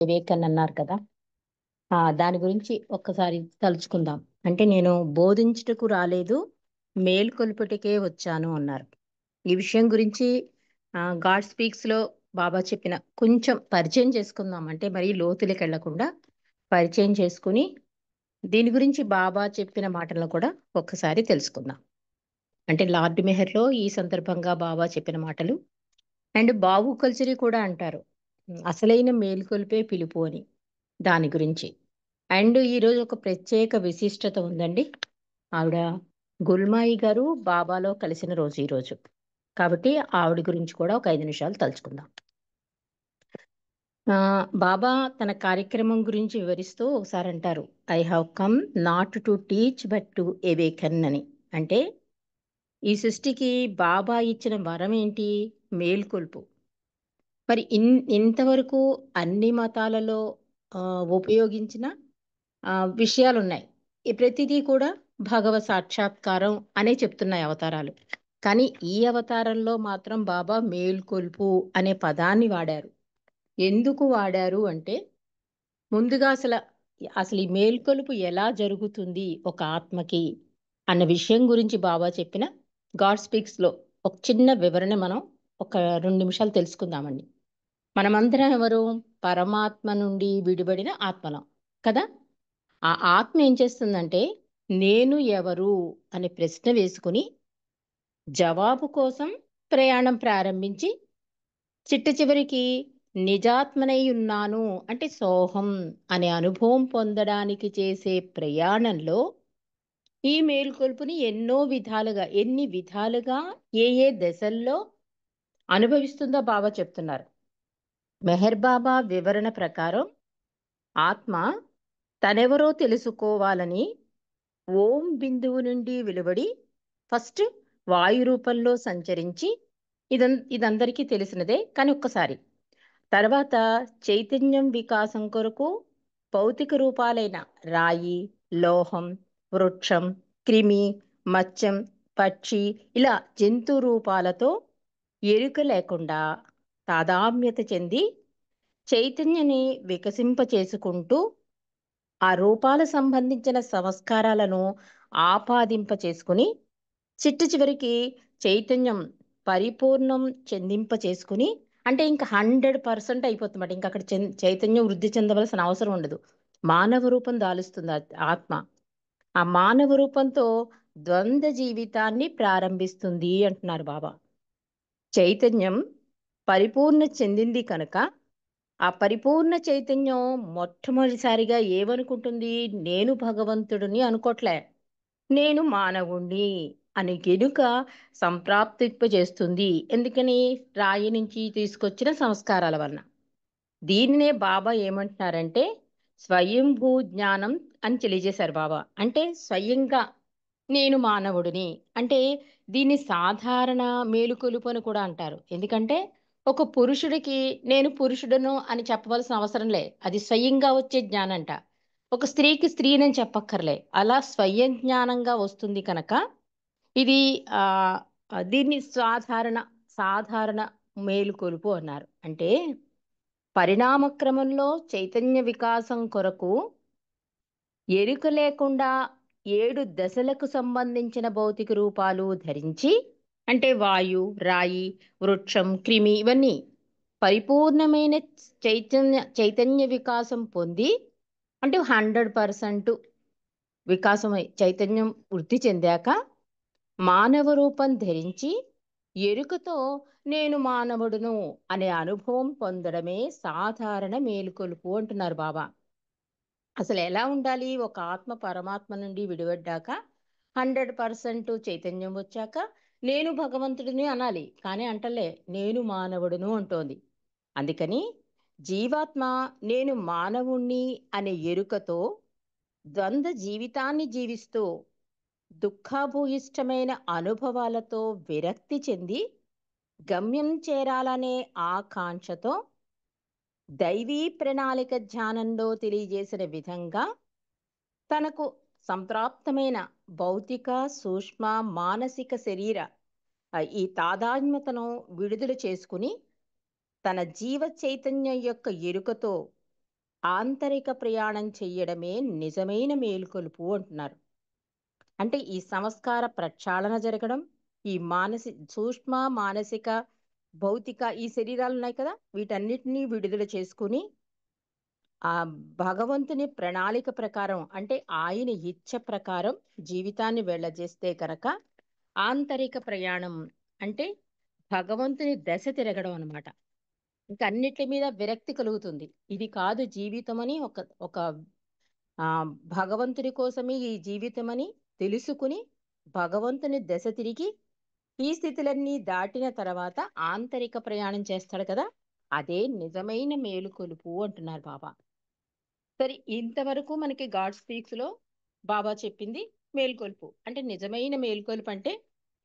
వివేక్ అని అన్నారు కదా. దాని గురించి ఒక్కసారి తలుచుకుందాం. అంటే నేను బోధించుటకు రాలేదు, మేల్కొల్పుటకే వచ్చాను అన్నారు. ఈ విషయం గురించి గాడ్ స్పీక్స్ లో బాబా చెప్పిన కొంచెం పరిచయం చేసుకుందాం. అంటే మరీ లోతులకు వెళ్లకుండా పరిచయం చేసుకుని దీని గురించి బాబా చెప్పిన మాటలను కూడా ఒక్కసారి తెలుసుకుందాం. అంటే లార్డ్ మెహర్లో ఈ సందర్భంగా బాబా చెప్పిన మాటలు అండ్ బాబు కల్చరీ కూడా అంటారు. అసలైన మేల్కొల్పే పిలుపు అని దాని గురించి. అండ్ ఈరోజు ఒక ప్రత్యేక విశిష్టత ఉందండి. ఆవిడ గుల్మాయి గారు బాబాలో కలిసిన రోజు ఈరోజు. కాబట్టి ఆవిడ గురించి కూడా ఒక 5 నిమిషాలు తలుచుకుందాం. బాబా తన కార్యక్రమం గురించి వివరిస్తూ ఒకసారి అంటారు, I have come not to teach but to awaken అని. అంటే ఈ సృష్టికి బాబా ఇచ్చిన వరం ఏంటి? మేల్కొల్పు. మరి ఇంతవరకు అన్ని మతాలలో ఉపయోగించిన విషయాలున్నాయి. ఈ ప్రతిదీ కూడా భగవత్ సాక్షాత్కారం అనే చెప్తున్నాయి అవతారాలు. కానీ ఈ అవతారంలో మాత్రం బాబా మేల్కొల్పు అనే పదాన్ని వాడారు. ఎందుకు వాడారు అంటే, ముందుగా అసలు ఈ మేల్కొలుపు ఎలా జరుగుతుంది ఒక ఆత్మకి అన్న విషయం గురించి బాబా చెప్పిన గాడ్ స్పీక్స్ లో ఒక చిన్న వివరణ మనం ఒక 2 నిమిషాలు తెలుసుకుందామండి. మనమందరం ఎవరు? పరమాత్మ నుండి విడిపడిన ఆత్మలం కదా. ఆ ఆత్మ ఏం చేస్తుందంటే, నేను ఎవరు అనే ప్రశ్న వేసుకుని జవాబు కోసం ప్రయాణం ప్రారంభించి చిట్ట చివరికి నిజాత్మనై ఉన్నాను అంటే సోహం అనే అనుభవం పొందడానికి చేసే ప్రయాణంలో ఈ మేల్కొల్పుని ఎన్ని విధాలుగా ఏ ఏ దశల్లో అనుభవిస్తుందో బాబా చెప్తున్నారు. మెహర్ బాబా వివరణ ప్రకారం ఆత్మ తనెవరో తెలుసుకోవాలని ఓం బిందువు నుండి వెలువడి ఫస్ట్ వాయు రూపంలో సంచరించి, ఇదందరికీ తెలిసినదే. కానీ ఒక్కసారి తర్వాత చైతన్యం వికాసం కొరకు భౌతిక రూపాలైన రాయి, లోహం, వృక్షం, క్రిమి, మత్స్యం, పక్షి ఇలా జంతు రూపాలతో ఎరుక లేకుండా తాదాత్మ్యత చెంది చైతన్యని వికసింపచేసుకుంటూ ఆ రూపాల సంబంధించిన సంస్కారాలను ఆపాదింప చేసుకుని చిట్ట చివరికి చైతన్యం పరిపూర్ణం చెందింప చేసుకుని, అంటే ఇంకా 100% అయిపోతుందన్నమాట. ఇంకా అక్కడ చైతన్యం వృద్ధి చెందవలసిన అవసరం ఉండదు. మానవ రూపం దాలుస్తుంది ఆత్మ. ఆ మానవ రూపంతో ద్వంద్వ జీవితాన్ని ప్రారంభిస్తుంది అంటున్నారు బాబా. చైతన్యం పరిపూర్ణ చెందింది కనుక ఆ పరిపూర్ణ చైతన్యం మొట్టమొదటిసారిగా ఏమనుకుంటుంది? నేను భగవంతుడిని అనుకోట్లే, నేను మానవుణ్ణి అని గెనుక సంప్రాప్తింపజేస్తుంది. ఎందుకని? రాయి నుంచి తీసుకొచ్చిన సంస్కారాల వలన. దీనినే బాబా ఏమంటున్నారంటే స్వయంభూ జ్ఞానం అని తెలియజేశారు బాబా. అంటే స్వయంగా నేను మానవుడిని అంటే దీన్ని సాధారణ మేలుకొలుపు అని కూడా అంటారు. ఎందుకంటే ఒక పురుషుడికి నేను పురుషుడను అని చెప్పవలసిన అవసరం లే, అది స్వయంగా వచ్చే జ్ఞానంట. ఒక స్త్రీకి స్త్రీనని చెప్పక్కర్లే, అలా స్వయం జ్ఞానంగా వస్తుంది కనుక ఇది ఆ దీన్ని సాధారణ సాధారణ మేలుకొలుపు అన్నారు. అంటే పరిణామక్రమంలో చైతన్య వికాసం కొరకు ఎరుక లేకుండా 7 దశలకు సంబంధించిన భౌతిక రూపాలు ధరించి, అంటే వాయు, రాయి, వృక్షం, క్రిమి ఇవన్నీ పరిపూర్ణమైన చైతన్య వికాసం పొంది, అంటే 100% వికాసమై చైతన్యం వృద్ధి చెందాక మానవ రూపం ధరించి ఎరుకతో నేను మానవుడును అనే అనుభవం పొందడమే సాధారణ మేలుకొలుపు అంటున్నారు బాబా. అసలు ఎలా ఉండాలి? ఒక ఆత్మ పరమాత్మ నుండి విడిపడ్డాక 100% చైతన్యం వచ్చాక నేను భగవంతుడిని అనాలి. కానీ అంటలే, నేను మానవుడును అంటోంది. అందుకని జీవాత్మ నేను మానవుణ్ణి అనే ఎరుకతో ద్వంద్వ జీవితాన్ని జీవిస్తూ దుఃఖభూయిష్టమైన అనుభవాలతో విరక్తి చెంది గమ్యం చేరాలనే ఆకాంక్షతో దైవీ ప్రణాళిక ధ్యానంలో తెలియజేసిన విధంగా తనకు సంప్రాప్తమైన భౌతిక, సూక్ష్మ, మానసిక శరీర ఈ తాదాత్మ్యతను విడుదల చేసుకుని తన జీవ చైతన్యం యొక్క ఎరుకతో ఆంతరిక ప్రయాణం చెయ్యడమే నిజమైన మేలుకొలుపు అంటున్నారు. అంటే ఈ సంస్కార ప్రక్షాళన జరగడం, ఈ సూక్ష్మ, మానసిక, భౌతిక ఈ శరీరాలున్నాయి కదా! వీటన్నిటిని విడుదల చేసుకొని, ఆ భగవంతుని ప్రణాళిక ప్రకారం అంటే ఆయన ఇచ్చ ప్రకారం జీవితాన్ని వెళ్ళజేస్తే కనుక ఆంతరిక ప్రయాణం అంటే భగవంతుని దశ తిరగడం అన్నమాట. ఇంక అన్నిట్లి మీద విరక్తి కలుగుతుంది. ఇది కాదు జీవితమని ఒక ఒక భగవంతుడి కోసమే ఈ జీవితమని తెలుసుకుని భగవంతుని దశ తిరిగి ఈ స్థితులన్నీ దాటిన తర్వాత ఆంతరిక ప్రయాణం చేస్తాడు కదా! అదే నిజమైన మేలుకొలుపు అంటున్నారు బాబా. సరే ఇంతవరకు మనకి గాడ్ స్పీక్స్‌లో బాబా చెప్పింది మేల్కొలుపు. అంటే నిజమైన మేల్కొలుపు అంటే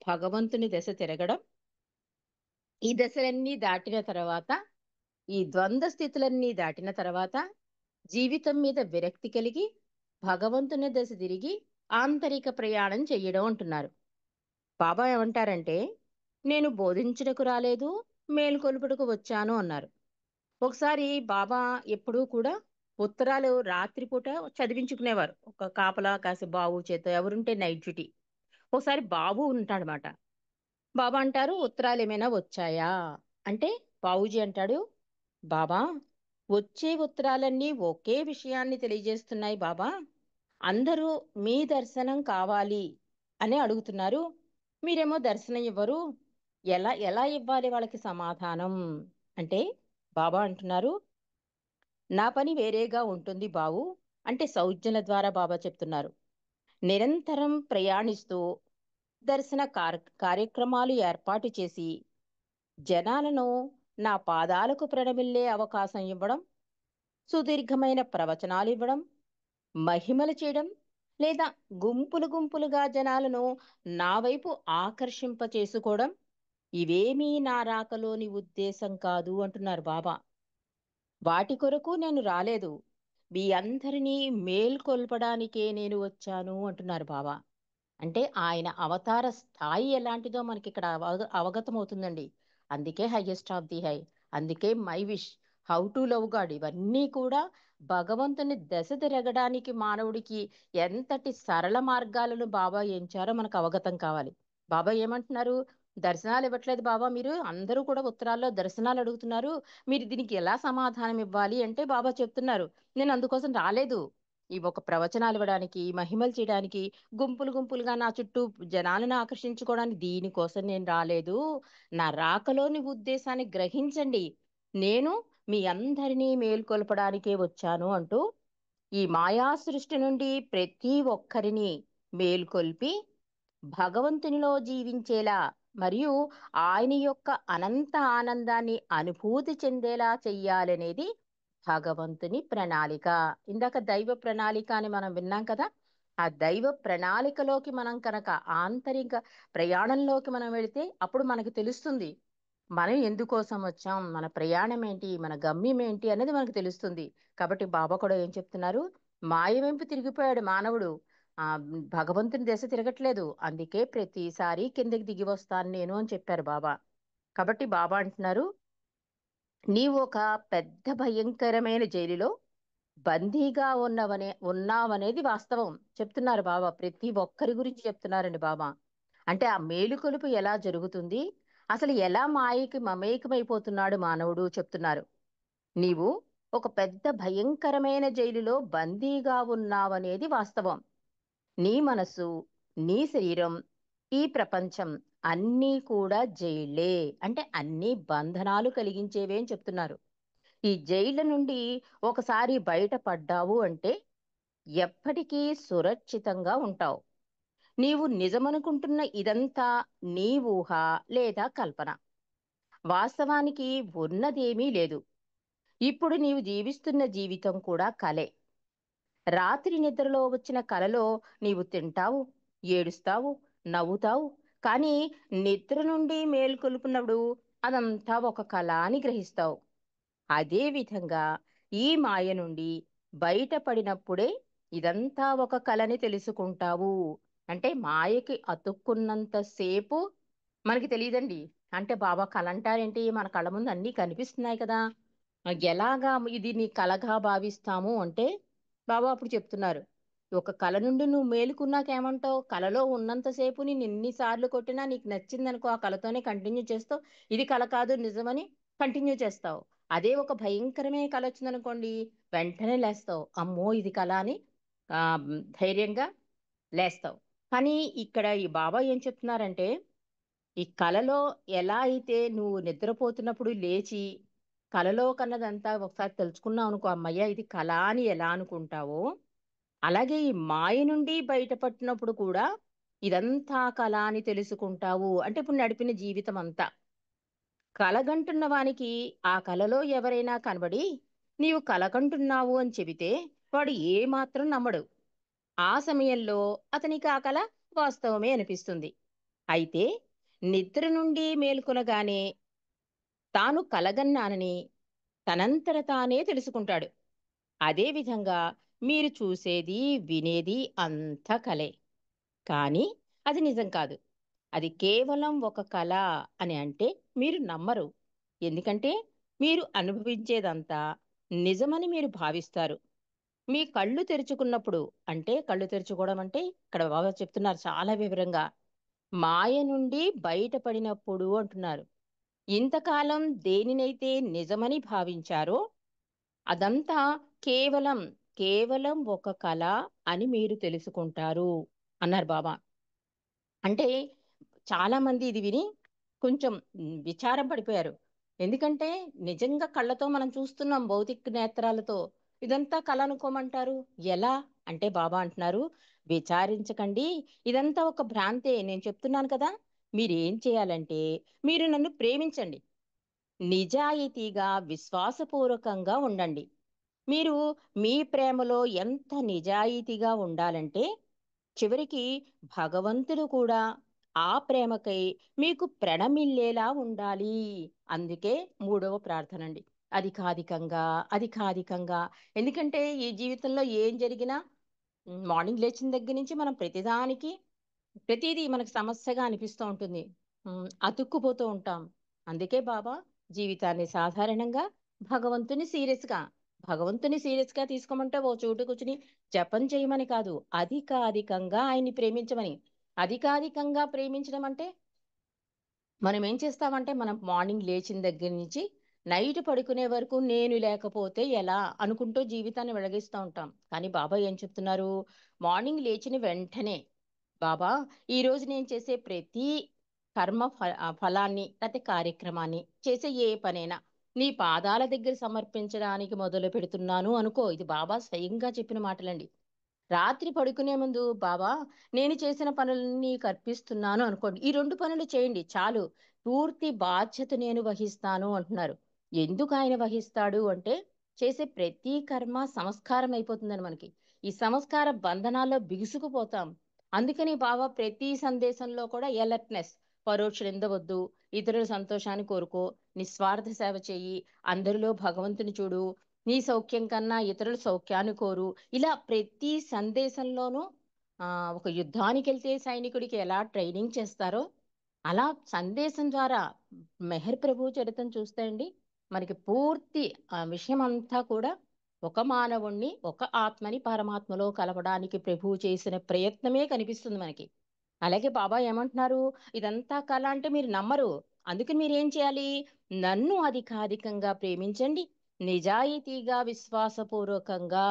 భగవంతుని దశ తిరగడం. ఈ దశలన్నీ దాటిన తర్వాత, ఈ ద్వంద్వ స్థితులన్నీ దాటిన తర్వాత, జీవితం మీద విరక్తి కలిగి, భగవంతుని దశ తిరిగి ఆంతరిక ప్రయాణం చెయ్యడం అంటున్నారు. బాబా ఏమంటారంటే, నేను బోధించుటకు రాలేదు, మేలుకొలుపుటకు వచ్చాను అన్నారు. ఒకసారి బాబా ఎప్పుడూ కూడా ఉత్తరాలు రాత్రిపూట చదివించుకునేవారు. ఒక కాపలా కాసే బాబు చేత ఎవరుంటే నైట్ డ్యూటీ. ఒకసారి బాబు ఉంటాడనమాట. బాబా అంటారు, "ఉత్తరాలేమైనా వచ్చాయా?" అంటే బాబూజీ అంటాడు, "బాబా, వచ్చే ఉత్తరాలన్నీ ఒకే విషయాన్ని తెలియజేస్తున్నాయి బాబా. అందరూ మీ దర్శనం కావాలి అని అడుగుతున్నారు. మీరేమో దర్శనం ఇవ్వరు. ఎలా ఎలా ఇవ్వాలి వాళ్ళకి సమాధానం?" అంటే బాబా అంటున్నారు, "నా పని వేరేగా ఉంటుంది బావు." అంటే సౌజ్ఞల ద్వారా బాబా చెప్తున్నారు. నిరంతరం ప్రయాణిస్తూ దర్శన కార్యక్రమాలు ఏర్పాటు చేసి జనాలను నా పాదాలకు ప్రణమిల్లే అవకాశం ఇవ్వడం, సుదీర్ఘమైన ప్రవచనాలు ఇవ్వడం, మహిమలు చేయడం, లేదా గుంపులు గుంపులుగా జనాలను నా వైపు ఆకర్షింప చేసుకోవడం, ఇవేమీ నా రాకలోని ఉద్దేశం కాదు అంటున్నారు బాబా. వాటి కొరకు నేను రాలేదు. మీ అందరినీ మేల్కొల్పడానికే నేను వచ్చాను అంటున్నారు బాబా. అంటే ఆయన అవతార స్థాయి ఎలాంటిదో మనకిక్కడ అవగతమవుతుందండి. అందుకే హైయెస్ట్ ఆఫ్ ది హై. అందుకే my wish, how to love God ఇవన్నీ కూడా భగవంతుని దశ తిరగడానికి మానవుడికి ఎంతటి సరళ మార్గాలను బాబా ఎంచారో మనకు అవగతం కావాలి. బాబా ఏమంటున్నారు? దర్శనాలు ఇవ్వట్లేదు బాబా మీరు. అందరూ కూడా ఉత్తరాల్లో దర్శనాలు అడుగుతున్నారు. మీరు దీనికి ఎలా సమాధానం ఇవ్వాలి అంటే బాబా చెప్తున్నారు, నేను అందుకోసం రాలేదు. ఈ ఒక ప్రవచనాలు ఇవ్వడానికి, మహిమలు చేయడానికి, గుంపులు గుంపులుగా నా చుట్టూ జనాలను ఆకర్షించుకోవడానికి దీనికోసం నేను రాలేదు. నా రాకలోని ఉద్దేశాన్ని గ్రహించండి. నేను మీ అందరినీ మేల్కొల్పడానికే వచ్చాను అంటూ ఈ మాయా సృష్టి నుండి ప్రతి ఒక్కరిని మేల్కొల్పి భగవంతునిలో జీవించేలా మరియు ఆయన యొక్క అనంత ఆనందాన్ని అనుభూతి చెందేలా చెయ్యాలనేది భగవంతుని ప్రణాళిక. ఇందాక దైవ ప్రణాళిక అని మనం విన్నాం కదా! ఆ దైవ ప్రణాళికలోకి మనం కనుక ఆంతరిక ప్రయాణంలోకి మనం వెళితే అప్పుడు మనకు తెలుస్తుంది. మనం ఎందుకోసం వచ్చాం? మన ప్రయాణం ఏంటి? మన గమ్యం ఏంటి? అనేది మనకు తెలుస్తుంది. కాబట్టి బాబా కూడా ఏం చెప్తున్నారు? మాయ వైపు తిరిగిపోయాడు మానవుడు. భగవంతుని దశ తిరగట్లేదు. అందుకే ప్రతిసారి కిందకి దిగి వస్తాను నేను అని చెప్పారు బాబా. కాబట్టి బాబా అంటున్నారు, నీవు ఒక పెద్ద భయంకరమైన జైలులో బందీగా ఉన్నావనేది వాస్తవం చెప్తున్నారు బాబా. ప్రతి ఒక్కరి గురించి చెప్తున్నారండి బాబా. అంటే ఆ మేలుకొలుపు ఎలా జరుగుతుంది, అసలు ఎలా మాయకి మమేకమైపోతున్నాడు మానవుడు చెప్తున్నారు. నీవు ఒక పెద్ద భయంకరమైన జైలులో బందీగా ఉన్నావనేది వాస్తవం. నీ మనసు, నీ శరీరం, ఈ ప్రపంచం అన్నీ కూడా జైళ్ళే. అంటే అన్నీ బంధనాలు కలిగించేవే అని చెప్తున్నారు. ఈ జైళ్ళ నుండి ఒకసారి బయటపడ్డావు అంటే ఎప్పటికీ సురక్షితంగా ఉంటావు. నీవు నిజమనుకుంటున్న ఇదంతా నీ ఊహ లేదా కల్పన. వాస్తవానికి ఉన్నదేమీ లేదు. ఇప్పుడు నీవు జీవిస్తున్న జీవితం కూడా కలే. రాత్రి నిద్రలో వచ్చిన కలలో నీవు తింటావు, ఏడుస్తావు, నవ్వుతావు. కానీ నిద్ర నుండి మేల్కొలుపునప్పుడు అదంతా ఒక కల అని గ్రహిస్తావు. అదే విధంగా ఈ మాయ నుండి బయటపడినప్పుడే ఇదంతా ఒక కలని తెలుసుకుంటావు. అంటే మాయకి అతుక్కున్నంత సేపు మనకి తెలియదండి. అంటే బాబా కల అంటారేంటి? మన కళ్ళ ముందు అన్నీ కనిపిస్తున్నాయి కదా! ఎలాగా ఇది నీ కలగా భావిస్తాము అంటే బాబా అప్పుడు చెప్తున్నారు. ఒక కల నుండి నువ్వు మేలుకున్నాక ఏమంటావు? కలలో ఉన్నంతసేపు నేను ఎన్నిసార్లు కొట్టినా నీకు నచ్చిందనుకో ఆ కలతోనే కంటిన్యూ చేస్తావు. ఇది కల కాదు నిజమని కంటిన్యూ చేస్తావు. అదే ఒక భయంకరమైన కల వచ్చిందనుకోండి, వెంటనే లేస్తావు. అమ్మో ఇది కల అని ధైర్యంగా లేస్తావు. కానీ ఇక్కడ ఈ బాబా ఏం చెప్తున్నారంటే, ఈ కలలో ఎలా అయితే నువ్వు నిద్రపోతున్నప్పుడు లేచి కలలో కన్నదంతా ఒకసారి తెలుసుకున్నావు అనుకో, అమ్మయ్య ఇది కళ అని ఎలా అనుకుంటావో, అలాగే ఈ మాయ నుండి బయటపడినప్పుడు కూడా ఇదంతా కళ అని తెలుసుకుంటావు. అంటే ఇప్పుడు నడిపిన జీవితం అంతా కలగంటున్న వానికి ఆ కలలో ఎవరైనా కనబడి నీవు కలగంటున్నావు అని చెబితే వాడు ఏ మాత్రం నమ్మడు. ఆ సమయంలో అతనికి ఆ కల వాస్తవమే అనిపిస్తుంది. అయితే నిద్ర నుండి మేల్కొనగానే తాను కలగన్నానని తనంతట తానే తెలుసుకుంటాడు. అదేవిధంగా మీరు చూసేది, వినేది అంతా కలే. కానీ అది నిజం కాదు. అది కేవలం ఒక కల అని అంటే మీరు నమ్మరు. ఎందుకంటే మీరు అనుభవించేదంతా నిజమని మీరు భావిస్తారు. మీ కళ్ళు తెరుచుకున్నప్పుడు అంటే కళ్ళు తెరుచుకోవడం అంటే ఇక్కడ బాగా చెప్తున్నారు చాలా వివరంగా. మాయ నుండి బయటపడినప్పుడు అంటున్నారు. ఇంతకాలం దేనినైతే నిజమని భావించారో అదంతా కేవలం, కేవలం ఒక కల అని మీరు తెలుసుకుంటారు అన్నారు బాబా. అంటే చాలామంది ఇది విని కొంచెం విచారం పడిపోయారు. ఎందుకంటే నిజంగా కళ్ళతో మనం చూస్తున్నాం భౌతిక నేత్రాలతో. ఇదంతా కల అనుకోమంటారు. ఎలా? అంటే బాబా అంటున్నారు, విచారించకండి. ఇదంతా ఒక భ్రాంతే. నేను చెప్తున్నాను కదా! మీరేం చేయాలంటే మీరు నన్ను ప్రేమించండి. నిజాయితీగా, విశ్వాసపూర్వకంగా ఉండండి. మీరు మీ ప్రేమలో ఎంత నిజాయితీగా ఉండాలంటే చివరికి భగవంతుడు కూడా ఆ ప్రేమకై మీకు ప్రణమిల్లేలా ఉండాలి. అందుకే మూడవ ప్రార్థన అండి. అధికాధికంగా, అధికాధికంగా. ఎందుకంటే ఈ జీవితంలో ఏం జరిగినా మార్నింగ్ లేచిన దగ్గర నుంచి మనం ప్రతిదానికి ప్రతిదీ మనకు సమస్యగా అనిపిస్తూ ఉంటుంది. అతుక్కుపోతూ ఉంటాం. అందుకే బాబా జీవితాన్ని సాధారణంగా భగవంతుని సీరియస్‌గా, భగవంతుని సీరియస్‌గా తీసుకోమంటే ఓ చోట కూర్చొని జపం చేయమని కాదు. అధికాధికంగా ఆయన్ని ప్రేమించమని. అధికాధికంగా ప్రేమించడం అంటే మనం ఏం చేస్తామంటే మనం మార్నింగ్ లేచిన దగ్గర నుంచి నైట్ పడుకునే వరకు నేను లేకపోతే ఎలా అనుకుంటూ జీవితాన్ని వెಳగిస్తూ ఉంటాం. కానీ బాబా ఏం చెప్తున్నారు? మార్నింగ్ లేచిన వెంటనే బాబా ఈరోజు నేను చేసే ప్రతి ఫలాన్ని లేకపోతే కార్యక్రమాన్ని చేసే ఏ పనైనా నీ పాదాల దగ్గర సమర్పించడానికి మొదలు పెడుతున్నాను అనుకో. ఇది బాబా స్వయంగా చెప్పిన మాటలండి. రాత్రి పడుకునే ముందు బాబా నేను చేసిన పనులన్నీ నీకు అర్పిస్తున్నాను అనుకోండి. ఈ 2 పనులు చేయండి చాలు. పూర్తి బాధ్యత నేను వహిస్తాను అంటున్నారు. ఎందుకు ఆయన వహిస్తాడు అంటే చేసే ప్రతి కర్మ సంస్కారం అయిపోతుందని మనకి. ఈ సంస్కార బంధనాల్లో బిగుసుకుపోతాం. అందుకని బాబా ప్రతి సందేశంలో కూడా అలర్ట్‌నెస్, పరోక్ష నింద వద్దు, ఇతరుల సంతోషాన్ని కోరుకో, నిస్వార్థ సేవ చెయ్యి, అందరిలో భగవంతుని చూడు, నీ సౌఖ్యం కన్నా ఇతరుల సౌఖ్యాన్ని కోరు. ఇలా ప్రతి సందేశంలోనూ ఒక యుద్ధానికెళ్తే సైనికుడికి ఎలా ట్రైనింగ్ చేస్తారో, అలా సందేశం ద్వారా మెహర్ ప్రభు చరిత్రను చూస్తే అండి, మనకి పూర్తి విషయం అంతా కూడా ఒక మానవుణ్ణి, ఒక ఆత్మని పరమాత్మలో కలపడానికి ప్రభువు చేసిన ప్రయత్నమే కనిపిస్తుంది మనకి. అలాగే బాబా ఏమంటున్నారు? ఇదంతా కల అంటే మీరు నమ్మరు. అందుకని మీరేం చేయాలి? నన్ను అధికాధికంగా ప్రేమించండి. నిజాయితీగా, విశ్వాసపూర్వకంగా.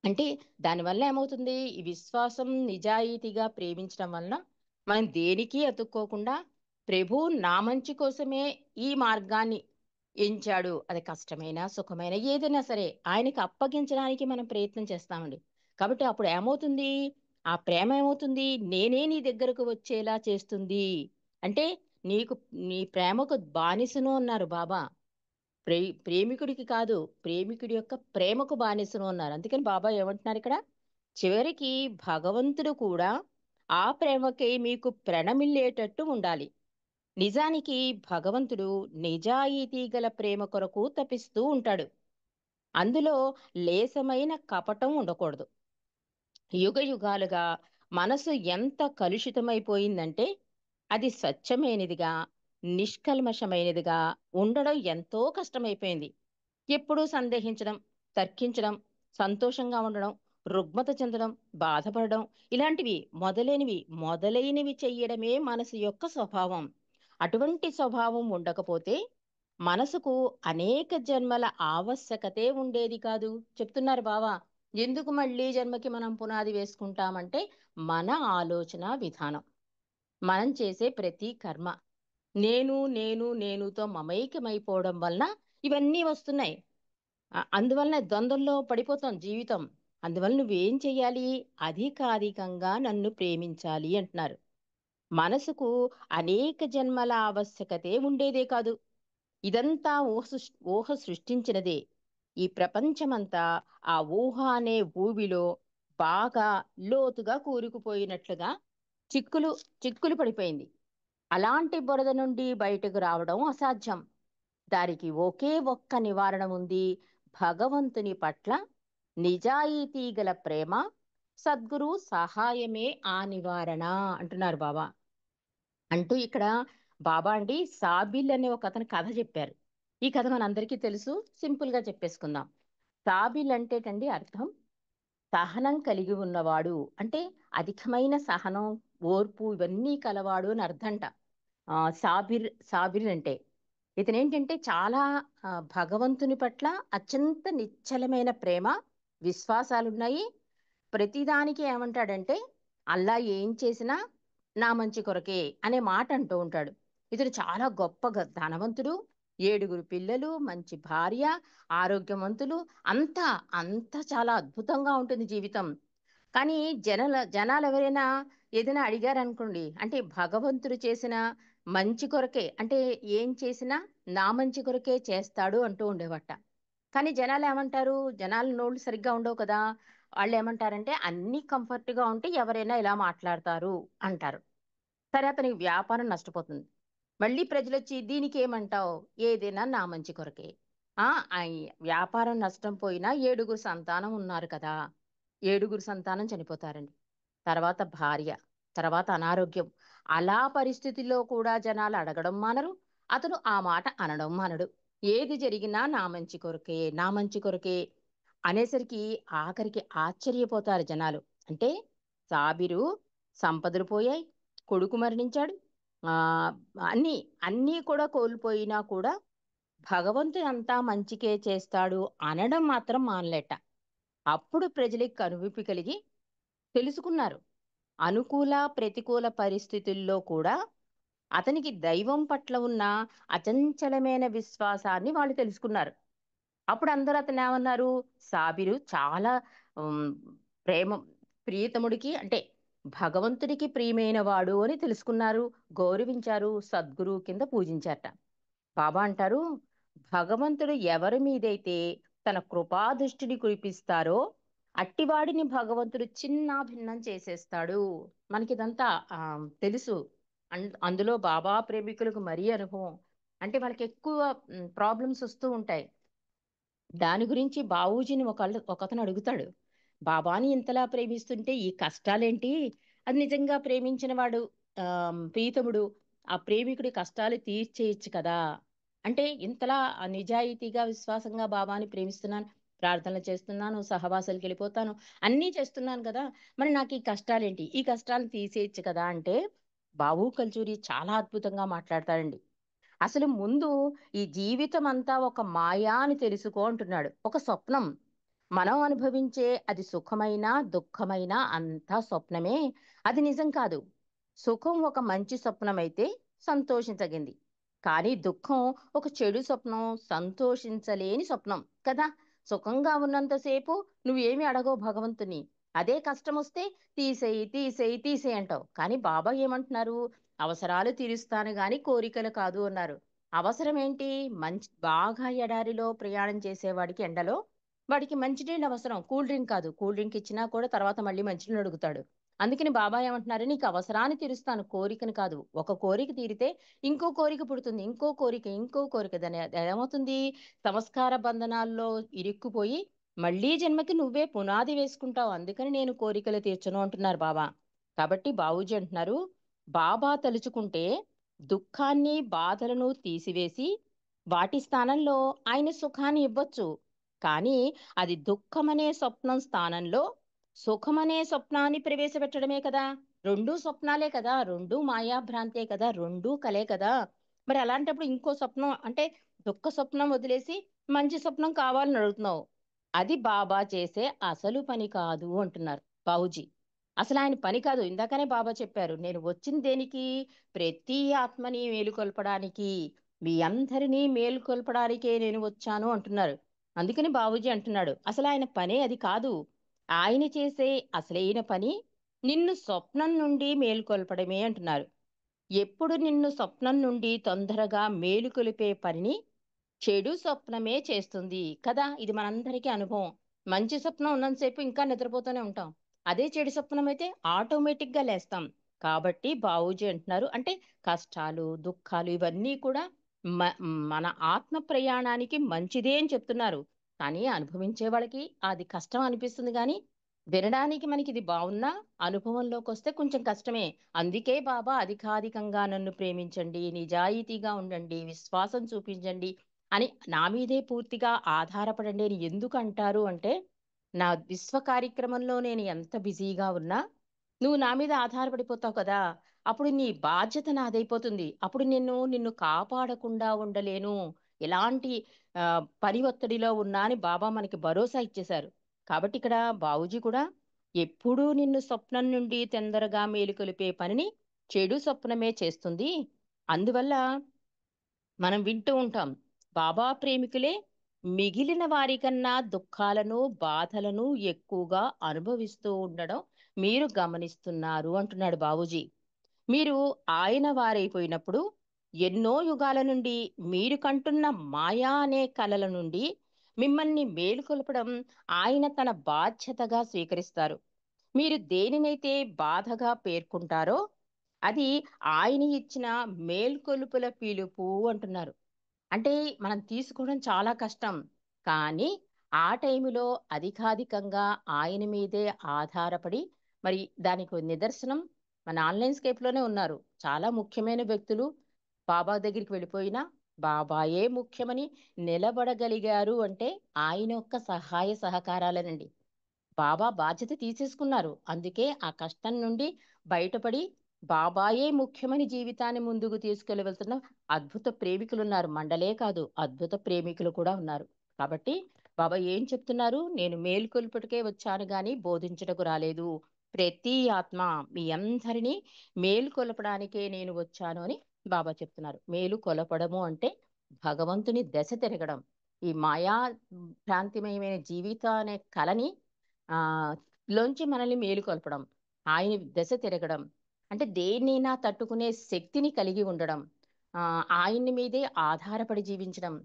అంటే దానివల్ల ఏమవుతుంది? ఈ విశ్వాసం, నిజాయితీగా ప్రేమించడం వలన మనం దేనికి అతుక్కోకుండా ప్రభువు నా మంచి కోసమే ఈ మార్గాన్ని ఎంచాడు. అది కష్టమైనా, సుఖమైనా ఏదైనా సరే ఆయనకి అప్పగించడానికి మనం ప్రయత్నం చేస్తామండి. కాబట్టి అప్పుడు ఏమవుతుంది? ఆ ప్రేమ ఏమవుతుంది? నేనే నీ దగ్గరకు వచ్చేలా చేస్తుంది. అంటే నీకు నీ ప్రేమకు బానిసను అన్నారు బాబా. ప్రేమికుడికి కాదు, ప్రేమికుడి యొక్క ప్రేమకు బానిసను అన్నారు. అందుకని బాబా ఏమంటున్నారు ఇక్కడ? చివరికి భగవంతుడు కూడా ఆ ప్రేమకై మీకు ప్రణమిల్లేటట్టు ఉండాలి. నిజానికి భగవంతుడు నిజాయితీ గల ప్రేమ కొరకు తపిస్తూ ఉంటాడు. అందులో లేసమైన కపటం ఉండకూడదు. యుగ యుగాలుగా మనసు ఎంత కలుషితమైపోయిందంటే అది స్వచ్ఛమైనదిగా, నిష్కల్మషమైనదిగా ఉండడం ఎంతో కష్టమైపోయింది. ఎప్పుడూ సందేహించడం, తర్కించడం, సంతోషంగా ఉండడం, రుగ్మత చెందడం, బాధపడడం ఇలాంటివి మొదలైనవి చెయ్యడమే మనసు యొక్క స్వభావం. అటువంటి స్వభావం ఉండకపోతే మనసుకు అనేక జన్మల ఆవశ్యకతే ఉండేది కాదు. చెప్తున్నారు బావ. ఎందుకు మళ్ళీ జన్మకి మనం పునాది వేసుకుంటామంటే మన ఆలోచన విధానం. మనం చేసే ప్రతి కర్మ. నేనుతో మమైకమైపోవడం వలన ఇవన్నీ వస్తున్నాయి. అందువలన ద్వంద్వంలో పడిపోతాం జీవితం. అందువల్ల నువ్వేం చెయ్యాలి? అధికారికంగా నన్ను ప్రేమించాలి అంటున్నారు. మనసుకు అనేక జన్మల ఆవశ్యకతే ఉండేదే కాదు. ఇదంతా ఊహ సృష్టించినదే. ఈ ప్రపంచమంతా ఆ ఊహ అనే ఊబిలో బాగా లోతుగా కూరుకుపోయినట్లుగా చిక్కులు చిక్కులు పడిపోయింది. అలాంటి బురద నుండి బయటకు రావడం అసాధ్యం. దానికి ఒకే ఒక్క నివారణ ఉంది. భగవంతుని పట్ల నిజాయితీ గల ప్రేమ, సద్గురు సహాయమే ఆ నివారణ అంటున్నారు బాబా. అంటూ ఇక్కడ బాబా అండి సాబిల్ అనే ఒక అతను కథ చెప్పారు. ఈ కథ మనందరికీ తెలుసు. సింపుల్ గా చెప్పేసుకుందాం. సాబిల్ అంటేటండి అర్థం సహనం కలిగి ఉన్నవాడు. అంటే అధికమైన సహనం, ఓర్పు ఇవన్నీ కలవాడు అని అర్థంట. సాబిర్ అంటే ఇతనేంటంటే చాలా భగవంతుని పట్ల అత్యంత నిశ్చలమైన ప్రేమ, విశ్వాసాలున్నాయి. ప్రతిదానికి ఏమంటాడంటే అల్లా ఏం చేసినా నా మంచి కొరకే అనే మాట అంటూ ఉంటాడు. ఇతడు చాలా గొప్ప ధనవంతుడు, 7 పిల్లలు, మంచి భార్య, ఆరోగ్యవంతులు, అంతా అంతా చాలా అద్భుతంగా ఉంటుంది జీవితం. కానీ జనాలు ఎవరైనా ఏదైనా అడిగారనుకోండి, అంటే భగవంతుడు చేసిన మంచి కొరకే, అంటే ఏం చేసినా నా మంచి కొరకే చేస్తాడు అంటూ ఉండేవట. కానీ జనాలేమంటారు? జనాల నోళ్ళు సరిగ్గా ఉండవు కదా! వాళ్ళేమంటారంటే, అన్నీ కంఫర్ట్‌గా ఉంటే ఎవరైనా ఇలా మాట్లాడతారు అంటారు. సరే అతనికి వ్యాపారం నష్టపోతుంది. మళ్ళీ ప్రజలొచ్చి దీనికేమంటావు? ఏదైనా నా మంచి కొరకే. ఆ! వ్యాపారం నష్టం పోయినా 7 సంతానం ఉన్నారు కదా! 7 సంతానం చనిపోతారండి. తర్వాత భార్య, తర్వాత అనారోగ్యం. అలా పరిస్థితిలో కూడా జనాలు అడగడం మానరు. అతను ఆ మాట అనడం మానడు. ఏది జరిగినా నా మంచి కొరకే, నా మంచి కొరకే అనేసరికి ఆఖరికి ఆశ్చర్యపోతారు జనాలు. అంటే సాబిరు సంపదలు పోయాయి, కొడుకు మరణించాడు. ఆహ్, అన్నీ, అన్నీ కూడా కోల్పోయినా కూడా భగవంతుడు అంతా మంచికే చేస్తాడు అనడం మాత్రం మానలేట. అప్పుడు ప్రజలకి కనువిప్పు కలిగి తెలుసుకున్నారు. అనుకూల, ప్రతికూల పరిస్థితుల్లో కూడా అతనికి దైవం పట్ల ఉన్న అచంచలమైన విశ్వాసాన్ని వాళ్ళు తెలుసుకున్నారు. అప్పుడు అందరూ అతనేమన్నారు? సాబిరు చాలా హ్మ్, ప్రేమ ప్రియతముడికి అంటే భగవంతుడికి ప్రియమైన వాడు అని తెలుసుకున్నారు, గౌరవించారు, సద్గురువు కింద పూజించారట. బాబా అంటారు, భగవంతుడు ఎవరి మీదైతే తన కృపాదృష్టిని కురిపిస్తారో అట్టివాడిని భగవంతుడు చిన్నాభిన్నం చేసేస్తాడు. మనకిదంతా తెలుసు. అందులో బాబా ప్రేమికులకు మరీ అనుభవం. అంటే వాళ్ళకి ఎక్కువ ప్రాబ్లమ్స్ వస్తూ ఉంటాయి. దాని గురించి బావూజీని ఒకతను అడుగుతాడు. బాబాని ఇంతలా ప్రేమిస్తుంటే ఈ కష్టాలేంటి? అది నిజంగా ప్రేమించిన వాడు ప్రీతముడు ఆ ప్రేమికుడి కష్టాలు తీర్చేయొచ్చు కదా! అంటే ఇంతలా నిజాయితీగా, విశ్వాసంగా బాబాని ప్రేమిస్తున్నాను, ప్రార్థనలు చేస్తున్నాను, సహవాసాలకెళ్ళిపోతాను, అన్నీ చేస్తున్నాను కదా! మరి నాకు ఈ కష్టాలేంటి? ఈ కష్టాలను తీసేయొచ్చు కదా! అంటే బాబు కల్చూరి చాలా అద్భుతంగా మాట్లాడతాడండి. అసలు ముందు ఈ జీవితం అంతా ఒక మాయ అని తెలుసుకో అంటున్నాడు. ఒక స్వప్నం. మనం అనుభవించే అది సుఖమైనా, దుఃఖమైనా అంతా స్వప్నమే. అది నిజం కాదు. సుఖం ఒక మంచి స్వప్నమైతే సంతోషించగింది. కానీ దుఃఖం ఒక చెడు స్వప్నం, సంతోషించలేని స్వప్నం కదా! సుఖంగా ఉన్నంతసేపు నువ్వేమి అడగవు భగవంతుని. అదే కష్టమొస్తే తీసేయి, తీసేయి, తీసేయి అంటావు. కానీ బాబా ఏమంటున్నారు? అవసరాలు తీరుస్తాను గాని కోరికలు కాదు అన్నారు. అవసరం ఏంటి? బాగా ఎడారిలో ప్రయాణం చేసేవాడికి ఎండలో వాడికి మంచినీళ్ళు అవసరం. కూల్ డ్రింక్ కాదు. కూల్ డ్రింక్ ఇచ్చినా కూడా తర్వాత మళ్ళీ మంచినీళ్ళు అడుగుతాడు. అందుకని బాబా ఏమంటున్నారు? నీకు అవసరాన్ని తీరుస్తాను కోరికని కాదు. ఒక కోరిక తీరితే ఇంకో కోరిక పుడుతుంది. ఇంకో కోరిక ఏమవుతుంది? సంస్కార బంధనాల్లో ఇరుక్కుపోయి మళ్ళీ జన్మకి నువ్వే పునాది వేసుకుంటావు. అందుకని నేను కోరికలు తీర్చను అంటున్నారు బాబా. కాబట్టి బాబూజీ అంటున్నారు, బాబా తలుచుకుంటే దుఃఖాన్ని బాధలను తీసివేసి వాటి స్థానంలో ఆయన సుఖాన్ని ఇవ్వచ్చు. కానీ అది దుఃఖమనే స్వప్నం స్థానంలో సుఖమనే స్వప్నాన్ని ప్రవేశపెట్టడమే కదా. రెండూ స్వప్నాలే కదా, రెండూ మాయాభ్రాంతే కదా, రెండూ కలే కదా. మరి అలాంటప్పుడు ఇంకో స్వప్నం అంటే దుఃఖ స్వప్నం వదిలేసి మంచి స్వప్నం కావాలని అడుగుతున్నావు. అది బాబా చేసే అసలు పని కాదు అంటున్నారు బాబూజీ. అసలు ఆయన పని కాదు. ఇందాకనే బాబా చెప్పారు, నేను వచ్చిన దేనికి? ప్రతి ఆత్మని మేలుకొల్పడానికి, మీ అందరినీ మేలుకొల్పడానికే నేను వచ్చాను అంటున్నారు. అందుకని బాబూజీ అంటున్నాడు, అసలు ఆయన పనే అది కాదు. ఆయన చేసే అసలైన పని నిన్ను స్వప్నం నుండి మేలుకొల్పడమే అంటున్నారు. ఎప్పుడు నిన్ను స్వప్నం నుండి తొందరగా మేలుకొలిపే పనిని చెడు స్వప్నమే చేస్తుంది కదా. ఇది మనందరికీ అనుభవం. మంచి స్వప్నం ఉన్నంతసేపు ఇంకా నిద్రపోతూనే ఉంటాం. అదే చెడు స్వప్నం అయితే ఆటోమేటిక్ గా లేస్తాం. కాబట్టి బావూజీ అంటున్నారు, అంటే కష్టాలు దుఃఖాలు ఇవన్నీ కూడా మ మన ఆత్మ ప్రయాణానికి మంచిదే అని చెప్తున్నారు. కానీ అనుభవించే వాళ్ళకి అది కష్టం అనిపిస్తుంది. కానీ వినడానికి మనకి ఇది బాగున్నా అనుభవంలోకి వస్తే కొంచెం కష్టమే. అందుకే బాబా అధికాధికంగా నన్ను ప్రేమించండి, నిజాయితీగా ఉండండి, విశ్వాసం చూపించండి అని నా మీదే పూర్తిగా ఆధారపడండి అని ఎందుకు అంటారు అంటే, నా విశ్వ కార్యక్రమంలో నేను ఎంత బిజీగా ఉన్నా నువ్వు నా మీద ఆధారపడిపోతావు కదా. అప్పుడు నీ బాధ్యత నాదైపోతుంది. అప్పుడు నిన్ను కాపాడకుండా ఉండలేను. ఎలాంటి ఆ, పని ఒత్తిడిలో ఉన్నా అని బాబా మనకి భరోసా ఇచ్చేశారు. కాబట్టి ఇక్కడ బావుజీ కూడా ఎప్పుడూ నిన్ను స్వప్నం నుండి తొందరగా మేలుకొలిపే పనిని చెడు స్వప్నమే చేస్తుంది. అందువల్ల మనం వింటూ ఉంటాం, బాబా ప్రేమికులే మిగిలిన వారికన్నా దుఃఖాలను బాధలను ఎక్కువగా అనుభవిస్తూ ఉండడం మీరు గమనిస్తున్నారు అంటున్నాడు బాబూజీ. మీరు ఆయన వారైపోయినప్పుడు ఎన్నో యుగాల నుండి మీరు కంటున్న మాయా అనే కలల నుండి మిమ్మల్ని మేలుకొల్పడం ఆయన తన బాధ్యతగా స్వీకరిస్తారు. మీరు దేనినైతే బాధగా పేర్కొంటారో అది ఆయన ఇచ్చిన మేల్కొలుపుల పిలుపు అంటున్నారు. అంటే మనం తీసుకోవడం చాలా కష్టం. కానీ ఆ టైములో అధికాధికంగా ఆయన మీదే ఆధారపడి, మరి దానికి ఒక నిదర్శనం మన ఆన్లైన్ స్కేప్లోనే ఉన్నారు చాలా ముఖ్యమైన వ్యక్తులు. బాబా దగ్గరికి వెళ్ళిపోయినా బాబాయే ముఖ్యమని నిలబడగలిగారు అంటే ఆయన యొక్క సహాయ సహకారాలేనండి. బాబా బాధ్యత తీసేసుకున్నారు. అందుకే ఆ కష్టం నుండి బయటపడి బాబాయే ముఖ్యమని జీవితాన్ని ముందుకు తీసుకెళ్లవలసిన అద్భుత ప్రేమికులు ఉన్నారు. మండలే కాదు, అద్భుత ప్రేమికులు కూడా ఉన్నారు. కాబట్టి బాబా ఏం చెప్తున్నారు? నేను మేల్కొల్పుటకే వచ్చాను గాని బోధించటకు రాలేదు. ప్రతి ఆత్మ మీ అందరినీ మేలుకొల్పడానికే నేను వచ్చాను అని బాబా చెప్తున్నారు. మేలు కొలపడము అంటే భగవంతుని దశ తిరగడం. ఈ మాయా భ్రాంతిమయమైన జీవితం అనే కలని ఆ లోంచి మనల్ని మేలుకొల్పడం, ఆయన దశ తిరగడం, అంటే దేన్నైనా తట్టుకునే శక్తిని కలిగి ఉండడం, ఆ ఆయన్ని మీదే ఆధారపడి జీవించడం,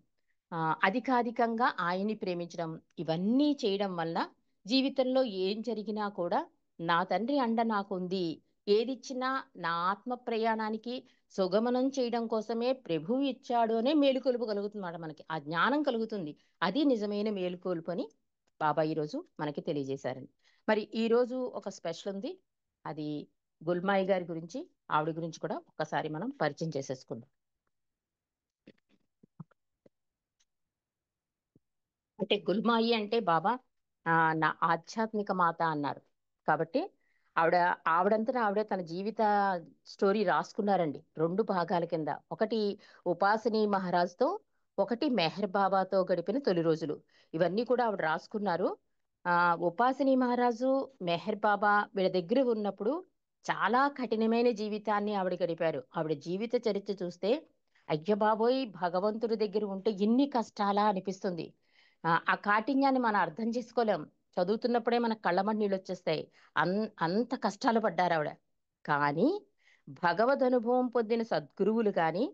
ఆ అధికాధికంగా ఆయన్ని ప్రేమించడం, ఇవన్నీ చేయడం వల్ల జీవితంలో ఏం జరిగినా కూడా నా తండ్రి అండ నాకుంది. ఏదిచ్చినా నా ఆత్మ ప్రయాణానికి సుగమనం చేయడం కోసమే ప్రభువు ఇచ్చాడు అనే మేలుకొలుపు కలుగుతుంది మనకి. ఆ జ్ఞానం కలుగుతుంది. అది నిజమైన మేలుకొలుపు అని బాబా ఈరోజు మనకి తెలియజేశారండి. మరి ఈరోజు ఒక స్పెషల్ ఉంది. అది గుల్మాయి గారి గురించి, ఆవిడ గురించి కూడా ఒక్కసారి మనం పరిచయం చేసేసుకుందాం. అంటే గుల్మాయి అంటే బాబా నా ఆధ్యాత్మిక మాత అన్నారు. కాబట్టి ఆవిడ ఆవిడంతటా ఆవిడే తన జీవిత స్టోరీ రాసుకున్నారండి రెండు భాగాల కింద. ఒకటి ఉపాసనీ మహారాజ్తో, ఒకటి మెహర్ బాబాతో గడిపిన తొలి రోజులు. ఇవన్నీ కూడా ఆవిడ రాసుకున్నారు. ఆ ఉపాసనీ మహారాజు, మెహర్ బాబా వీళ్ళ దగ్గర ఉన్నప్పుడు చాలా కఠినమైన జీవితాన్ని ఆవిడ గడిపారు. ఆవిడ జీవిత చరిత్ర చూస్తే అయ్య బాబోయ్, భగవంతుడి దగ్గర ఉంటే ఇన్ని కష్టాలా అనిపిస్తుంది. ఆ కాఠిన్యాన్ని మనం అర్థం చేసుకోలేం. చదువుతున్నప్పుడే మనకు కళ్ళమటి నీళ్ళు వచ్చేస్తాయి. అంత కష్టాలు పడ్డారు ఆవిడ. కానీ భగవద్ అనుభవం పొందిన సద్గురువులు కానీ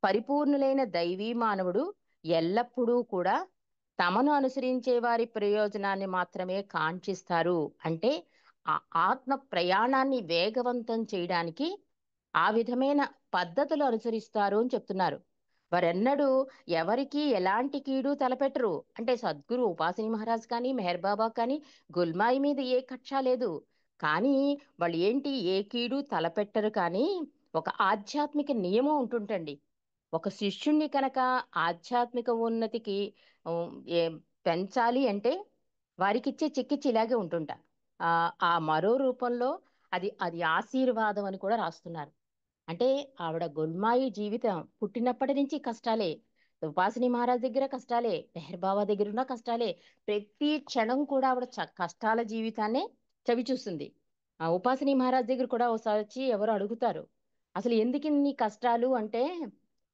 పరిపూర్ణులైన దైవీ మానవుడు ఎల్లప్పుడూ కూడా తమను అనుసరించే వారి ప్రయోజనాన్ని మాత్రమే కాంక్షిస్తారు. అంటే ఆ ఆత్మ ప్రయాణాన్ని వేగవంతం చేయడానికి ఆ విధమైన పద్ధతులు అనుసరిస్తారు అని చెప్తున్నారు. వారెన్నడూ ఎవరికి ఎలాంటి కీడు తలపెట్టరు. అంటే సద్గురు ఉపాసిని మహారాజ్ కానీ మెహర్ బాబా కానీ గుల్మాయి మీద ఏ కక్ష లేదు. కానీ వాళ్ళు ఏంటి, ఏ కీడు తలపెట్టరు. కానీ ఒక ఆధ్యాత్మిక నియమం ఉంటుంటండి. ఒక శిష్యుణ్ణి కనుక ఆధ్యాత్మిక ఉన్నతికి ఉమ్, ఏ పెంచాలి అంటే వారికిచ్చే చిక్కిచ్చి ఇలాగే ఉంటుంట. ఆ మరో రూపంలో అది అది ఆశీర్వాదం అని కూడా రాస్తున్నారు. అంటే ఆవిడ గుల్మాయి జీవితం పుట్టినప్పటి నుంచి కష్టాలే. ఉపాసిని మహారాజ్ దగ్గర కష్టాలే, మెహర్ బాబా దగ్గర ఉన్న కష్టాలే. ప్రతి క్షణం కూడా ఆవిడ కష్టాల జీవితాన్నే చవి చూస్తుంది. ఆ ఉపాసిని మహారాజ్ దగ్గర కూడా ఒకసారి వచ్చి ఎవరు అడుగుతారు, అసలు ఎందుకు ఇన్ని కష్టాలు అంటే,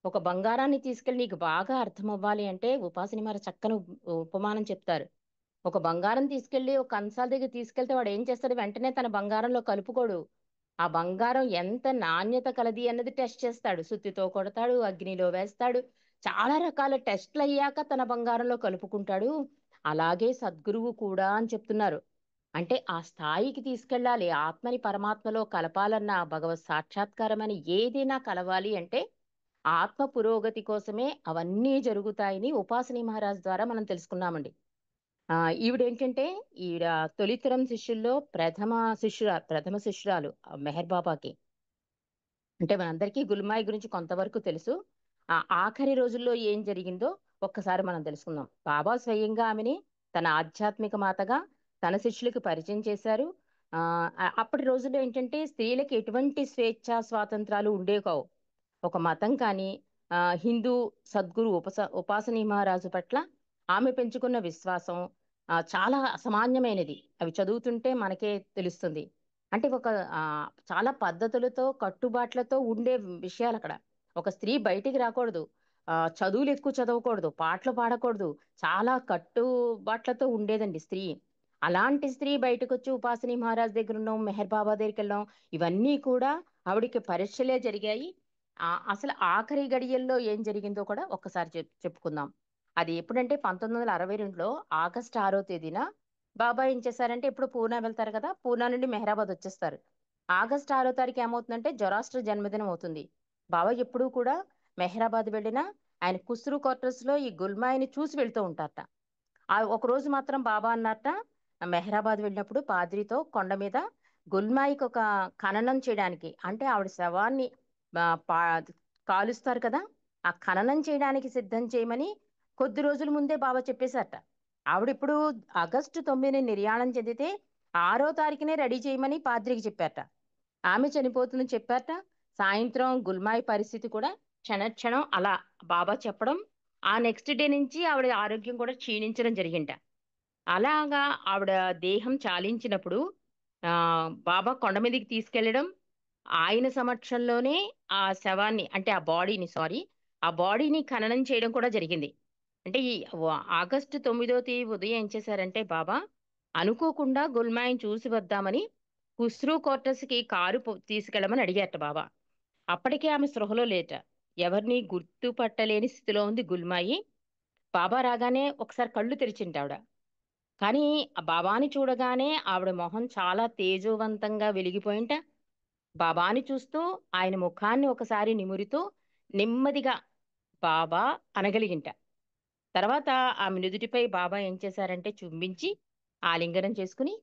ఒక బంగారాన్ని తీసుకెళ్ళి నీకు బాగా అర్థం అవ్వాలి అంటే ఉపాసిని మహారాజ్ చక్కని ఉపమానం చెప్తారు. ఒక బంగారం తీసుకెళ్లి ఒక కంసాల దగ్గర తీసుకెళ్తే వాడు ఏం చేస్తాడు, వెంటనే తన బంగారంలో కలుపుకోడు. ఆ బంగారం ఎంత నాణ్యత కలది అన్నది టెస్ట్ చేస్తాడు. సుత్తితో కొడతాడు, అగ్నిలో వేస్తాడు. చాలా రకాల టెస్ట్లు అయ్యాక తన బంగారంలో కలుపుకుంటాడు. అలాగే సద్గురువు కూడా అని చెప్తున్నారు. అంటే ఆ స్థాయికి తీసుకెళ్ళాలి. ఆత్మని పరమాత్మలో కలపాలన్న భగవత్ సాక్షాత్కారం అని ఏదైనా కలవాలి అంటే ఆత్మ పురోగతి కోసమే అవన్నీ జరుగుతాయని ఉపాసని మహారాజ్ ద్వారా మనం తెలుసుకున్నామండి. ఈవిడేంటంటే ఈవిడ తొలితరం శిష్యుల్లో ప్రథమ శిష్యురాలు మెహర్ బాబాకి. అంటే మనందరికీ గుల్మాయి గురించి కొంతవరకు తెలుసు. ఆఖరి రోజుల్లో ఏం జరిగిందో ఒక్కసారి మనం తెలుసుకుందాం. బాబా స్వయంగా ఆమెని తన ఆధ్యాత్మిక మాతగా తన శిష్యులకు పరిచయం చేశారు. అప్పటి రోజుల్లో ఏంటంటే స్త్రీలకు ఎటువంటి స్వేచ్ఛ స్వాతంత్రాలు ఉండేవి కావు. ఒక మతం కానీ హిందూ సద్గురు ఉపాసనీ మహారాజు పట్ల ఆమె పెంచుకున్న విశ్వాసం చాలా అసామాన్యమైనది. అవి చదువుతుంటే మనకే తెలుస్తుంది. అంటే ఆ, చాలా పద్ధతులతో కట్టుబాట్లతో ఉండే విషయాలు అక్కడ. ఒక స్త్రీ బయటికి రాకూడదు, చదువులు ఎక్కువ చదవకూడదు, పాటలు పాడకూడదు. చాలా కట్టుబాట్లతో ఉండేదండి స్త్రీ. అలాంటి స్త్రీ బయటకు వచ్చి ఉపాసనీ మహారాజ్ దగ్గర ఉన్నాం, మెహర్ బాబా దగ్గరికి వెళ్ళాం. ఇవన్నీ కూడా ఆవిడికి పరీక్షలే జరిగాయి. అసలు ఆఖరి గడియల్లో ఏం జరిగిందో కూడా ఒక్కసారి చెప్పుకుందాం. అది ఎప్పుడంటే 1962లో ఆగస్టు 6వ తేదీన బాబా ఏం చేశారంటే, ఇప్పుడు పూనా వెళ్తారు కదా, పూనా నుండి మెహరాబాద్ వచ్చేస్తారు. ఆగస్టు 6వ తారీఖు ఏమవుతుందంటే జొరాస్ట్ర్ జన్మదినం అవుతుంది. బాబా ఎప్పుడూ కూడా మెహరాబాద్ వెళ్ళినా ఆయన కుస్రు క్వార్టర్స్ లో ఈ గుల్మాయిని చూసి వెళ్తూ ఉంటారట. ఒక రోజు మాత్రం బాబా అన్నారట, మెహరాబాద్ వెళ్ళినప్పుడు పాద్రితో కొండ మీద గుల్మాయికి ఒక ఖననం చేయడానికి, అంటే ఆవిడ శవాన్ని ఆ, పా- కాలుస్తారు కదా, ఆ ఖననం చేయడానికి సిద్ధం చేయమని కొద్ది రోజుల ముందే బాబా చెప్పేశారట. ఆవిడ ఇప్పుడు ఆగస్టు 9ని నిర్యాణం చెందితే 6వ తారీఖునే రెడీ చేయమని పాద్రికి చెప్పారట. ఆమె చనిపోతుందని చెప్పారట. సాయంత్రం గుల్మాయి పరిస్థితి కూడా క్షణక్షణం అలా బాబా చెప్పడం, ఆ నెక్స్ట్ డే నుంచి ఆవిడ ఆరోగ్యం కూడా క్షీణించడం జరిగింట. అలాగా ఆవిడ దేహం చాలించినప్పుడు ఆ బాబా కొండ మీదకి తీసుకెళ్లడం, ఆయన సమక్షంలోనే ఆ శవాన్ని, అంటే ఆ బాడీని, సారీ, ఆ బాడీని ఖననం చేయడం కూడా జరిగింది. అంటే ఈ ఆగస్టు 9వ తేదీ ఉదయం ఏం చేశారంటే బాబా అనుకోకుండా గుల్మాయిని చూసి వద్దామని ఖుస్రూ క్వార్టర్స్ కి కారు తీసుకెళ్ళమని అడిగారట బాబా. అప్పటికే ఆమె స్పృహలో లేట. ఎవరిని గుర్తుపట్టలేని స్థితిలో ఉంది గుల్మాయి. బాబా రాగానే ఒకసారి కళ్ళు తెరిచింట ఆవిడ. కానీ ఆ బాబాని చూడగానే ఆవిడ మొహం చాలా తేజోవంతంగా వెలిగిపోయింట. బాబాని చూస్తూ ఆయన ముఖాన్ని ఒకసారి నిమురుతూ నెమ్మదిగా బాబా అనగలిగింట. తర్వాత ఆమె నుదుటిపై బాబా ఏం చేశారంటే చుంబించి ఆలింగనం చేసుకుని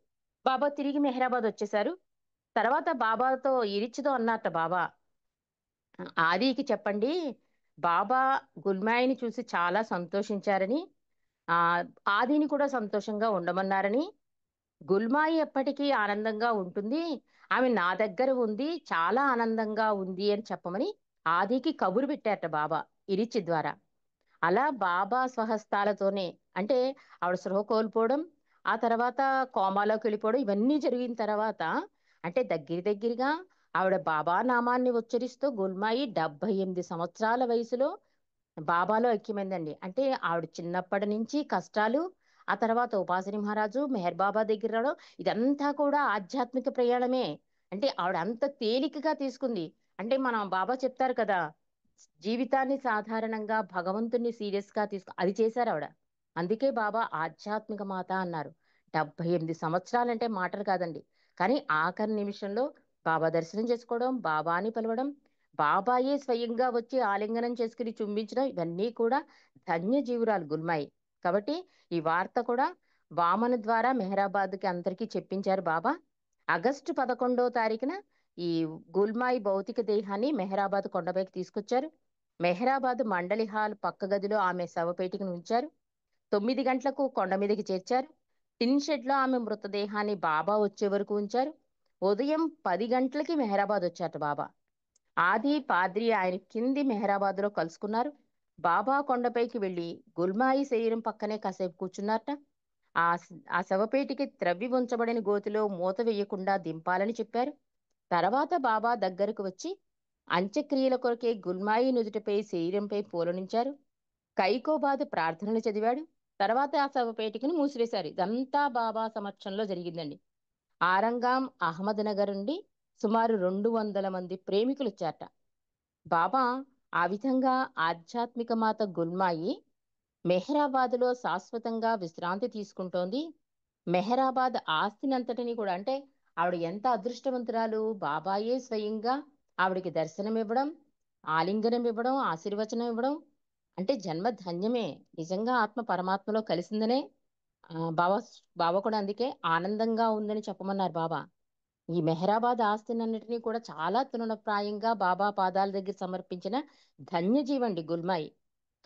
బాబా తిరిగి మెహరాబాద్ వచ్చేశారు. తర్వాత బాబాతో ఇరిచితో అన్నట్ట బాబా, ఆదికి చెప్పండి, బాబా గుల్మాయిని చూసి చాలా సంతోషించారని, ఆ ఆదిని కూడా సంతోషంగా ఉండమన్నారని, గుల్మాయి ఎప్పటికీ ఆనందంగా ఉంటుంది, ఆమె నా దగ్గర ఉంది, చాలా ఆనందంగా ఉంది అని చెప్పమని ఆదికి కబురు పెట్టారట బాబా ఇరిచి ద్వారా. అలా బాబా స్వహస్తాలతోనే, అంటే ఆవిడ స్పృహ కోల్పోవడం, ఆ తర్వాత కోమాలోకి వెళ్ళిపోవడం, ఇవన్నీ జరిగిన తర్వాత, అంటే దగ్గరగా ఆవిడ బాబా నామాన్ని ఉచ్చరిస్తూ గుల్మాయి 78 సంవత్సరాల వయసులో బాబాలో ఐక్యమైందండి. అంటే ఆవిడ చిన్నప్పటి నుంచి కష్టాలు, ఆ తర్వాత ఉపాసని మహారాజు మెహర్ బాబా దగ్గర రావడం, ఇదంతా కూడా ఆధ్యాత్మిక ప్రయాణమే. అంటే ఆవిడ అంత తేలికగా తీసుకుంది. అంటే మనం బాబా చెప్తారు కదా, జీవితాన్ని సాధారణంగా భగవంతుణ్ణి సీరియస్ గా అది చేశారు ఆవిడ. అందుకే బాబా ఆధ్యాత్మిక మాత అన్నారు. 78 సంవత్సరాలంటే మాటలు కాదండి. కానీ ఆఖరి నిమిషంలో బాబా దర్శనం చేసుకోవడం, బాబాని పిలవడం, బాబాయే స్వయంగా వచ్చి ఆలింగనం చేసుకుని చుంబించడం, ఇవన్నీ కూడా ధన్య జీవురాలు గుల్మాయి. కాబట్టి ఈ వార్త కూడా వామన ద్వారా మెహరాబాద్కి అందరికీ చెప్పించారు బాబా. ఆగస్టు 11వ తారీఖున ఈ గుల్మాయి భౌతిక దేహాన్ని మెహరాబాద్ కొండపైకి తీసుకొచ్చారు. మెహరాబాద్ మండలి హాల్ పక్క గదిలో ఆమె శవపేటికను ఉంచారు. 9 గంటలకు కొండ మీదకి చేర్చారు. టిన్ షెడ్లో ఆమె మృతదేహాన్ని బాబా వచ్చే వరకు ఉంచారు. ఉదయం 10 గంటలకి మెహరాబాద్ వచ్చారట బాబా. ఆది పాద్రి ఆయన కింది మెహరాబాద్లో కలుసుకున్నారు. బాబా కొండపైకి వెళ్లి గుల్మాయి శరీరం పక్కనే కాసేపు కూర్చున్నారట. ఆ శవపేటికి త్రవ్వి ఉంచబడిన గోతిలో మూత వేయకుండా దింపాలని చెప్పారు. తర్వాత బాబా దగ్గరకు వచ్చి అంత్యక్రియల కొరకే గుల్మాయి నుదుటిపై శరీరంపై పూలనుంచారు. కైకోబాద్ ప్రార్థనలు చదివాడు. తర్వాత ఆ శవపేటికను మూసివేశారు. ఇదంతా బాబా సమక్షంలో జరిగిందండి. ఆరంగాం అహ్మద్ నగర్ నుండి సుమారు 200 మంది ప్రేమికులు వచ్చారట. బాబా ఆ విధంగా ఆధ్యాత్మిక మాత గుల్మాయి మెహరాబాద్లో శాశ్వతంగా విశ్రాంతి తీసుకుంటోంది. మెహరాబాద్ ఆస్తినంతటిని కూడా, అంటే ఆవిడ ఎంత అదృష్టవంతురాలు, బాబాయే స్వయంగా ఆవిడికి దర్శనం ఇవ్వడం, ఆలింగనం ఇవ్వడం, ఆశీర్వచనం ఇవ్వడం, అంటే జన్మ ధన్యమే. నిజంగా ఆత్మ పరమాత్మలో కలిసిందనే బాబా బాబా కూడా అందుకే ఆనందంగా ఉందని చెప్పమన్నారు బాబా. ఈ మెహరాబాద్ ఆస్తినన్నిటినీ కూడా చాలా తృణప్రాయంగా బాబా పాదాల దగ్గర సమర్పించిన ధన్యజీవండి గుల్మాయి.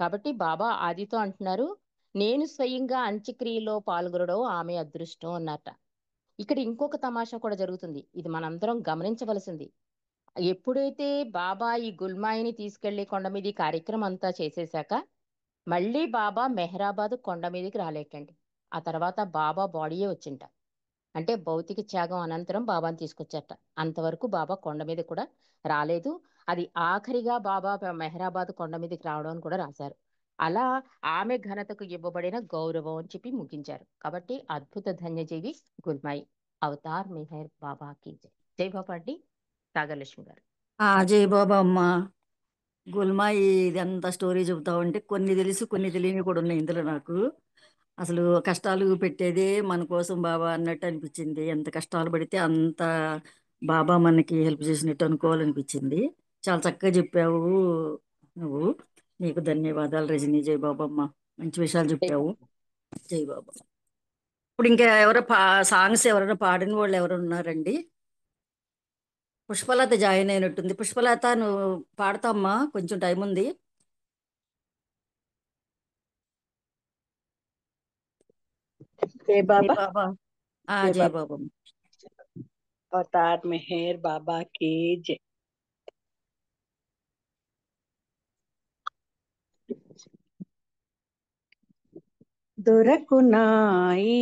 కాబట్టి బాబా ఆదితో అంటున్నారు, నేను స్వయంగా అంత్యక్రియలో పాల్గొనడం ఆమె అదృష్టం అన్నట. ఇక్కడ ఇంకొక తమాషా కూడా జరుగుతుంది. ఇది మనందరం గమనించవలసింది. ఎప్పుడైతే బాబా ఈ గుల్మాయిని తీసుకెళ్లి కొండ మీద ఈ కార్యక్రమం అంతా చేసేశాక మళ్ళీ బాబా మెహరాబాద్ కొండ మీదకి రాలేటండి. ఆ తర్వాత బాబా బాడీయే వచ్చింట. అంటే భౌతిక త్యాగం అనంతరం బాబాని తీసుకొచ్చారట. అంతవరకు బాబా కొండ మీద కూడా రాలేదు. అది ఆఖరిగా బాబా మెహరాబాద్ కొండ మీదకి రావడం అని కూడా రాశారు. అలా ఆమె ఘనతకు ఇవ్వబడిన గౌరవం అని చెప్పి ముగించారు. కాబట్టి అద్భుత ధన్యజీవి గుల్మాయి. అవతార్ మెహర్ బాబాకి జై. జై బాబా అండి. నాగలక్ష్మి గారు. జై బాబా అమ్మ. గుల్మాయి ఇదంతా స్టోరీ చెబుతా ఉంటే కొన్ని తెలుసు, కొన్ని తెలియని కూడా ఉన్నాయి ఇందులో నాకు. అసలు కష్టాలు పెట్టేదే మన కోసం బాబా అన్నట్టు అనిపించింది. ఎంత కష్టాలు పడితే అంత బాబా మనకి హెల్ప్ చేసినట్టు అనుకోవాలనిపించింది. చాలా చక్కగా చెప్పావు నువ్వు. నీకు ధన్యవాదాలు రజనీ. జై బాబా అమ్మ. మంచి విషయాలు జై చెప్పావు. బాబా. జై బాబా. ఇప్పుడు ఇంకా ఎవరో సాంగ్స్ ఎవరైనా పాడిన వాళ్ళు ఎవరు ఉన్నారండి? పుష్పలత జాయిన్ అయినట్టుంది. పుష్పలత నువ్వు పాడతామ్మా, కొంచెం టైం ఉంది. जय జై बाबा। బాబా. जय జై बाबा। బాబా. अवतार मेहर बाबा की जय। దొరకునా ఈ